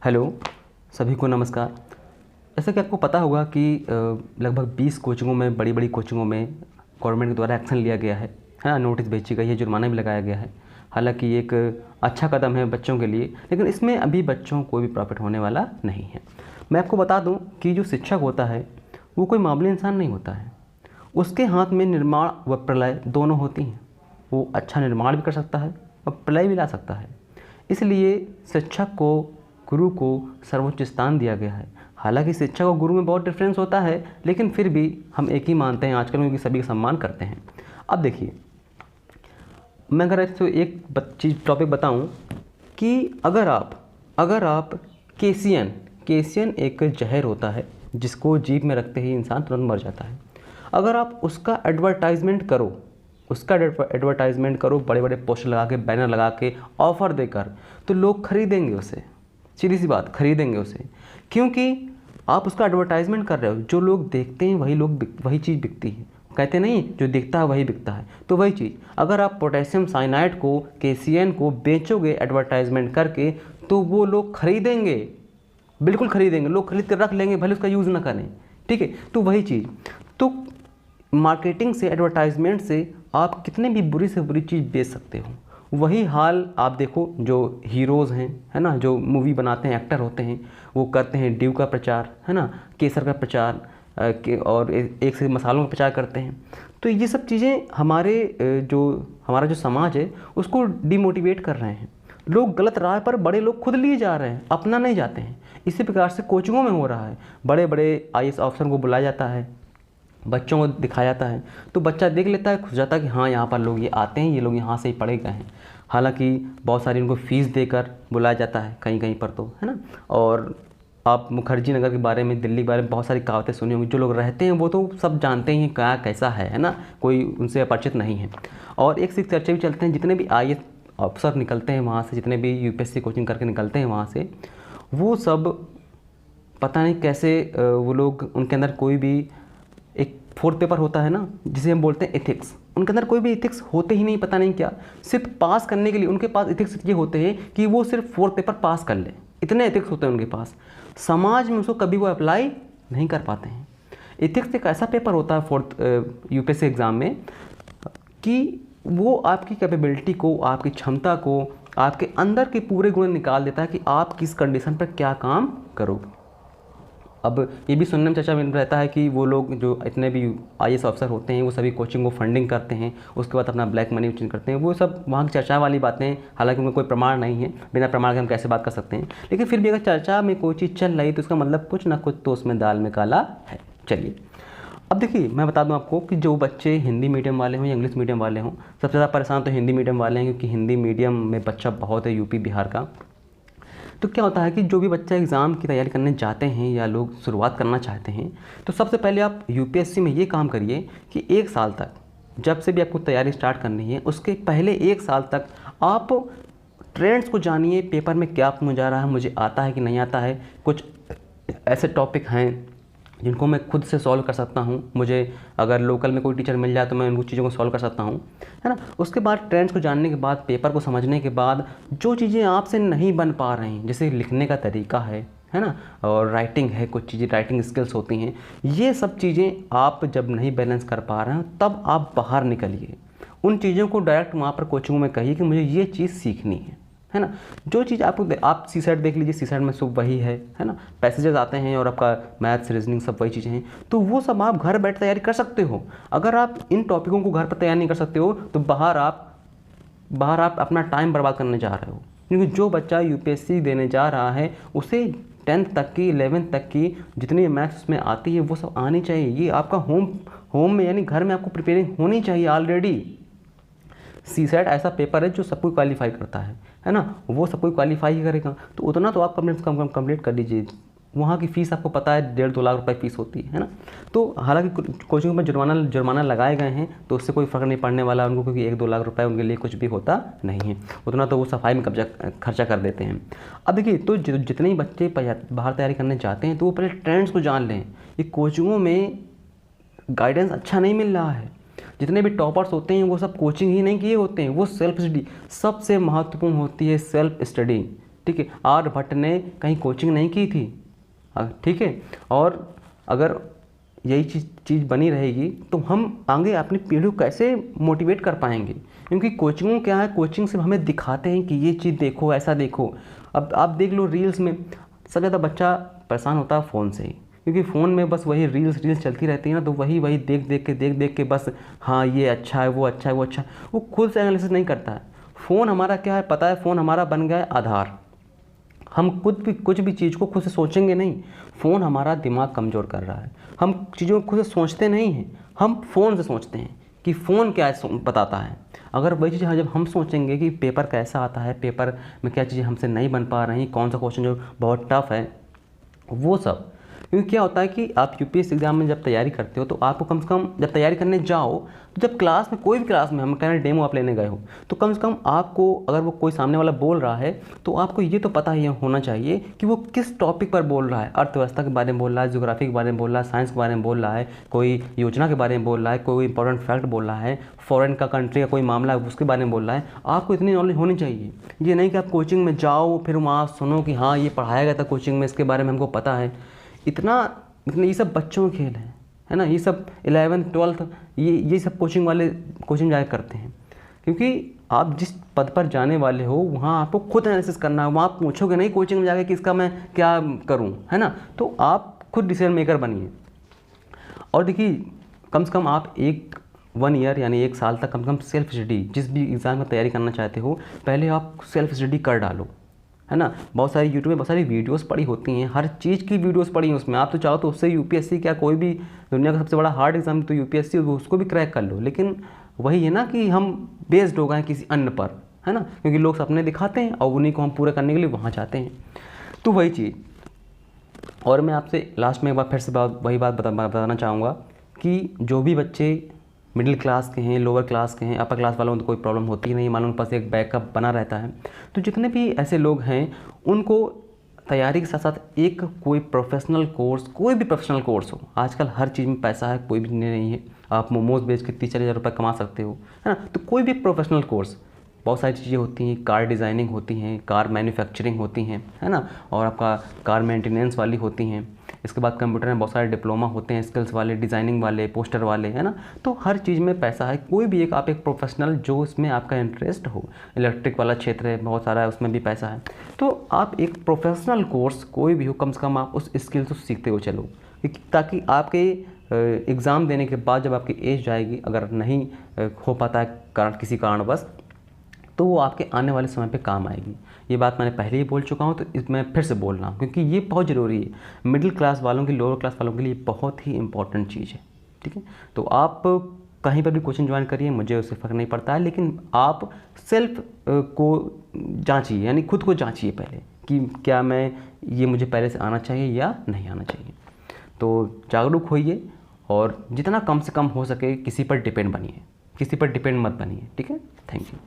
Hello, सभी को नमस्कार। जैसा कि आपको पता होगा कि लगभग 20 कोचिंगों में, बड़ी बड़ी कोचिंगों में गवर्नमेंट के द्वारा एक्शन लिया गया है ना, नोटिस भेजी गई है, जुर्माना भी लगाया गया है। हालांकि ये एक अच्छा कदम है बच्चों के लिए, लेकिन इसमें अभी बच्चों को कोई भी प्रॉफिट होने वाला नहीं है। मैं आपको बता दूं कि जो शिक्षक होता है वो कोई मामूली इंसान नहीं होता है। उसके हाथ में निर्माण व प्रलय दोनों होती हैं। वो अच्छा निर्माण भी कर सकता है और प्रलय भी ला सकता है। इसलिए शिक्षक को, गुरु को सर्वोच्च स्थान दिया गया है। हालांकि शिक्षक और गुरु में बहुत डिफरेंस होता है, लेकिन फिर भी हम एक ही मानते हैं आजकल, क्योंकि सभी का सम्मान करते हैं। अब देखिए, मैं अगर इसको एक चीज टॉपिक बताऊं कि अगर आप केसियन एक जहर होता है जिसको जीभ में रखते ही इंसान तुरंत मर जाता है। अगर आप उसका एडवर्टाइजमेंट करो बड़े बड़े पोस्टर लगा के, बैनर लगा के, ऑफर देकर, तो लोग खरीदेंगे उसे। सीधी सी बात, खरीदेंगे उसे, क्योंकि आप उसका एडवर्टाइजमेंट कर रहे हो। जो लोग देखते हैं वही चीज़ बिकती है। कहते नहीं, जो दिखता है वही बिकता है। तो वही चीज़, अगर आप पोटेशियम साइनाइड को, केसीएन को बेचोगे एडवर्टाइजमेंट करके, तो वो लोग खरीदेंगे, बिल्कुल खरीदेंगे। लोग खरीद कर रख लेंगे, भले उसका यूज़ ना करें। ठीक है, तो वही चीज़, तो मार्केटिंग से, एडवर्टाइजमेंट से आप कितने भी बुरी से बुरी चीज़ बेच सकते हो। वही हाल आप देखो, जो हीरोज़ हैं, है ना, जो मूवी बनाते हैं, एक्टर होते हैं, वो करते हैं ड्यू का प्रचार, है ना, केसर का प्रचार, और एक से मसालों का प्रचार करते हैं। तो ये सब चीज़ें हमारा जो समाज है उसको डिमोटिवेट कर रहे हैं। लोग गलत राह पर, बड़े लोग खुद लिए जा रहे हैं, अपना नहीं जाते हैं। इसी प्रकार से कोचिंगों में हो रहा है। बड़े बड़े आईएएस ऑफिसर को बुलाया जाता है, बच्चों को दिखाया जाता है, तो बच्चा देख लेता है, खुश जाता है कि हाँ, यहाँ पर लोग ये आते हैं, ये लोग यहाँ से ही पढ़े गए हैं। हालांकि बहुत सारी उनको फ़ीस देकर बुलाया जाता है कहीं कहीं पर, तो है ना। और आप मुखर्जी नगर के बारे में, दिल्ली के बारे में बहुत सारी कहावतें सुनी होंगी। जो लोग रहते हैं वो तो सब जानते ही हैं क्या कैसा है ना, कोई उनसे अपरिचित नहीं है। और एक से एक चर्चे भी चलते हैं। जितने भी आईएएस अफसर निकलते हैं वहाँ से, जितने भी यूपीएससी कोचिंग करके निकलते हैं वहाँ से, वो सब पता नहीं कैसे वो लोग, उनके अंदर कोई भी एक 4th पेपर होता है ना, जिसे हम बोलते हैं एथिक्स, उनके अंदर कोई भी एथिक्स होते ही नहीं, पता नहीं क्या। सिर्फ पास करने के लिए उनके पास एथिक्स ये होते हैं कि वो सिर्फ 4th पेपर पास कर ले, इतने एथिक्स होते हैं उनके पास। समाज में उसको कभी वो अप्लाई नहीं कर पाते हैं। एथिक्स एक ऐसा पेपर होता है 4th यूपीएससी एग्ज़ाम में, कि वो आपकी कैपेबिलिटी को, आपकी क्षमता को, आपके अंदर के पूरे गुण निकाल देता है कि आप किस कंडीशन पर क्या काम करोगे। अब ये भी सुनने में चर्चा में रहता है कि वो लोग जो इतने भी आईएएस ऑफिसर होते हैं वो सभी कोचिंग को फंडिंग करते हैं, उसके बाद अपना ब्लैक मनी चेंज करते हैं। वो सब वहाँ की चर्चा वाली बातें हैं। हालांकि उनका कोई प्रमाण नहीं है, बिना प्रमाण के हम कैसे बात कर सकते हैं। लेकिन फिर भी अगर चर्चा में कोई चीज़ चल रही तो उसका मतलब कुछ ना कुछ तो उसमें दाल में काला है। चलिए, अब देखिए, मैं बता दूं आपको कि जो बच्चे हिंदी मीडियम वाले हों या इंग्लिश मीडियम वाले हों, सबसे ज़्यादा परेशान तो हिंदी मीडियम वाले हैं, क्योंकि हिंदी मीडियम में बच्चा बहुत है, यूपी बिहार का। तो क्या होता है कि जो भी बच्चा एग्ज़ाम की तैयारी करने जाते हैं या लोग शुरुआत करना चाहते हैं, तो सबसे पहले आप यूपीएससी में ये काम करिए कि 1 साल तक, जब से भी आपको तैयारी स्टार्ट करनी है उसके पहले 1 साल तक आप ट्रेंड्स को जानिए। पेपर में क्या पूछा जा रहा है, मुझे आता है कि नहीं आता है। कुछ ऐसे टॉपिक हैं जिनको मैं खुद से सॉल्व कर सकता हूँ। मुझे अगर लोकल में कोई टीचर मिल जाए तो मैं उन चीज़ों को सॉल्व कर सकता हूँ, है ना। उसके बाद ट्रेंड्स को जानने के बाद, पेपर को समझने के बाद, जो चीज़ें आपसे नहीं बन पा रही, जैसे लिखने का तरीका है ना, और राइटिंग है, कुछ चीज़ें राइटिंग स्किल्स होती हैं, ये सब चीज़ें आप जब नहीं बैलेंस कर पा रहे हैं तब आप बाहर निकलिए। उन चीज़ों को डायरेक्ट वहाँ पर कोचिंग में कहिए कि मुझे ये चीज़ सीखनी है ना। जो चीज़ आप सीसेट देख लीजिए, सीसेट में सब वही है ना। पैसेजेस आते हैं और आपका मैथ्स, रीजनिंग सब वही चीज़ें हैं, तो वो सब आप घर बैठ तैयारी कर सकते हो। अगर आप इन टॉपिकों को घर पर तैयार नहीं कर सकते हो तो बाहर आप अपना टाइम बर्बाद करने जा रहे हो। क्योंकि जो बच्चा यूपीएससी देने जा रहा है उसे 10th तक की, 11th तक की जितनी मैथ्स में आती है वो सब आनी चाहिए। ये आपका होम में, यानी घर में आपको प्रिपेयरिंग होनी चाहिए ऑलरेडी। सीसेट ऐसा पेपर है जो सब कोई क्वालिफाई करता है ना। वो सब कोई क्वालिफाई ही करेगा, तो उतना तो आप कंप्लीट कर लीजिए। वहाँ की फ़ीस आपको पता है, 1.5-2 लाख रुपए फ़ीस होती है ना। तो हालांकि कोचिंग में जुर्माना लगाए गए हैं, तो उससे कोई फ़र्क नहीं पड़ने वाला उनको, क्योंकि 1-2 लाख रुपए उनके लिए कुछ भी होता नहीं है। उतना तो वो सफाई में खर्चा कर देते हैं। अब देखिए, तो जितने ही बच्चे बाहर तैयारी करने जाते हैं तो वो पहले ट्रेंड्स को जान लें। ये कोचिंगों में गाइडेंस अच्छा नहीं मिल रहा है। जितने भी टॉपर्स होते हैं वो सब कोचिंग ही नहीं किए होते हैं, वो सेल्फ स्टडी। सबसे महत्वपूर्ण होती है सेल्फ स्टडी। ठीक है, आर्यभट्ट ने कहीं कोचिंग नहीं की थी, ठीक है। और अगर यही चीज़ बनी रहेगी तो हम आगे अपनी पीढ़ी को कैसे मोटिवेट कर पाएंगे, क्योंकि कोचिंग क्या है, कोचिंग से हमें दिखाते हैं कि ये चीज़ देखो, ऐसा देखो। अब आप देख लो रील्स में सबसे ज़्यादा बच्चा परेशान होता है फ़ोन से ही, क्योंकि फ़ोन में बस वही रील्स चलती रहती है ना, तो वही देख के बस हाँ ये अच्छा है, वो अच्छा है, वो अच्छा है, वो खुद से एनालिसिस नहीं करता है। फ़ोन हमारा क्या है पता है, फ़ोन हमारा बन गया है आधार। हम कुछ भी चीज़ को खुद से सोचेंगे नहीं, फ़ोन हमारा दिमाग कमज़ोर कर रहा है। हम चीज़ों को खुद से सोचते नहीं हैं, हम फ़ोन से सोचते हैं कि फ़ोन क्या बताता है। अगर वही चीज़ जब हम सोचेंगे कि पेपर कैसा आता है, पेपर में क्या चीज़ें हमसे नहीं बन पा रही, कौन सा क्वेश्चन जो बहुत टफ है, वो सब। क्योंकि क्या होता है कि आप यूपीएससी एग्जाम में जब तैयारी करते हो तो आपको कम से कम जब तैयारी करने जाओ तो जब क्लास में कोई भी क्लास में हम कह रहे हैं डेमो आप लेने गए हो तो कम से कम आपको अगर वो कोई सामने वाला बोल रहा है तो आपको ये तो पता ही होना चाहिए कि वो किस टॉपिक पर बोल रहा है। अर्थव्यवस्था के बारे में बोल रहा है, ज्योग्राफी के बारे में बोल रहा है, साइंस के बारे में बोल रहा है, कोई योजना के बारे में बोल रहा है, कोई इंपॉर्टेंट फैक्ट बोल रहा है, फॉरेन का कंट्री का कोई मामला है उसके बारे में बोल रहा है। आपको इतनी नॉलेज होनी चाहिए। ये नहीं कि आप कोचिंग में जाओ फिर वहाँ सुनो कि हाँ ये पढ़ाया गया था कोचिंग में, इसके बारे में हमको पता है। इतने ये सब बच्चों के खेल है ना, ये सब 11th 12th ये सब कोचिंग जाकर करते हैं। क्योंकि आप जिस पद पर जाने वाले हो वहाँ आपको खुद एनालिसिस करना है, वहाँ आप पूछोगे नहीं कोचिंग में जाके कि इसका मैं क्या करूँ, है ना। तो आप खुद डिसीजन मेकर बनिए। और देखिए कम से कम आप 1 ईयर यानी 1 साल तक कम से कम सेल्फ स्टडी, जिस भी एग्ज़ाम में तैयारी करना चाहते हो पहले आप सेल्फ स्टडी कर डालो, है ना। बहुत सारी यूट्यूब में बहुत सारी वीडियोस पड़ी होती हैं, हर चीज़ की वीडियोस पड़ी हैं उसमें। आप तो चाहो तो उससे यूपीएससी क्या कोई भी दुनिया का सबसे बड़ा हार्ड एग्जाम तो यूपीएससी उसको भी क्रैक कर लो। लेकिन वही है ना कि हम बेस्ड हो गए किसी अन्य पर, है ना, क्योंकि लोग सपने दिखाते हैं और उन्हीं को हम पूरा करने के लिए वहाँ जाते हैं। तो वही चीज़। और मैं आपसे लास्ट में एक बार फिर से वही बात बताना चाहूँगा कि जो भी बच्चे मिडिल क्लास के हैं, लोअर क्लास के हैं, अपर क्लास वालों को तो कोई प्रॉब्लम होती नहीं, मानो उनके पास एक बैकअप बना रहता है। तो जितने भी ऐसे लोग हैं उनको तैयारी के साथ साथ एक कोई प्रोफेशनल कोर्स, कोई भी प्रोफेशनल कोर्स हो, आजकल हर चीज़ में पैसा है, कोई भी नहीं है। आप मोमोज बेच के 30-40 रुपये कमा सकते हो, है ना। तो कोई भी प्रोफेशनल कोर्स, बहुत सारी चीज़ें होती हैं, कार डिज़ाइनिंग होती हैं, कार मैन्युफैक्चरिंग होती हैं, है ना, और आपका कार मेंटेनेंस वाली होती हैं। इसके बाद कंप्यूटर में बहुत सारे डिप्लोमा होते हैं, स्किल्स वाले, डिज़ाइनिंग वाले, पोस्टर वाले, है ना। तो हर चीज़ में पैसा है। कोई भी एक आप एक प्रोफेशनल जो इसमें आपका इंटरेस्ट हो, इलेक्ट्रिक वाला क्षेत्र है बहुत सारा है, उसमें भी पैसा है। तो आप एक प्रोफेशनल कोर्स कोई भी हो, कम से कम आप उस स्किल को सीखते हो चलो, ताकि आपके एग्ज़ाम देने के बाद जब आपकी एज जाएगी, अगर नहीं हो पाता है कारण किसी कारणवश, तो वो आपके आने वाले समय पे काम आएगी। ये बात मैंने पहले ही बोल चुका हूँ, तो मैं फिर से बोल रहा हूँ क्योंकि ये बहुत ज़रूरी है। मिडिल क्लास वालों की, लोअर क्लास वालों के लिए बहुत ही इंपॉर्टेंट चीज़ है, ठीक है। तो आप कहीं पर भी कोचिंग ज्वाइन करिए, मुझे उससे फ़र्क नहीं पड़ता है, लेकिन आप सेल्फ को जांचिए, यानी खुद को जांचिए पहले कि क्या ये मुझे पहले से आना चाहिए या नहीं आना चाहिए। तो जागरूक होइए और जितना कम से कम हो सके किसी पर डिपेंड बनिए, किसी पर डिपेंड मत बनिए, ठीक है। Thank you.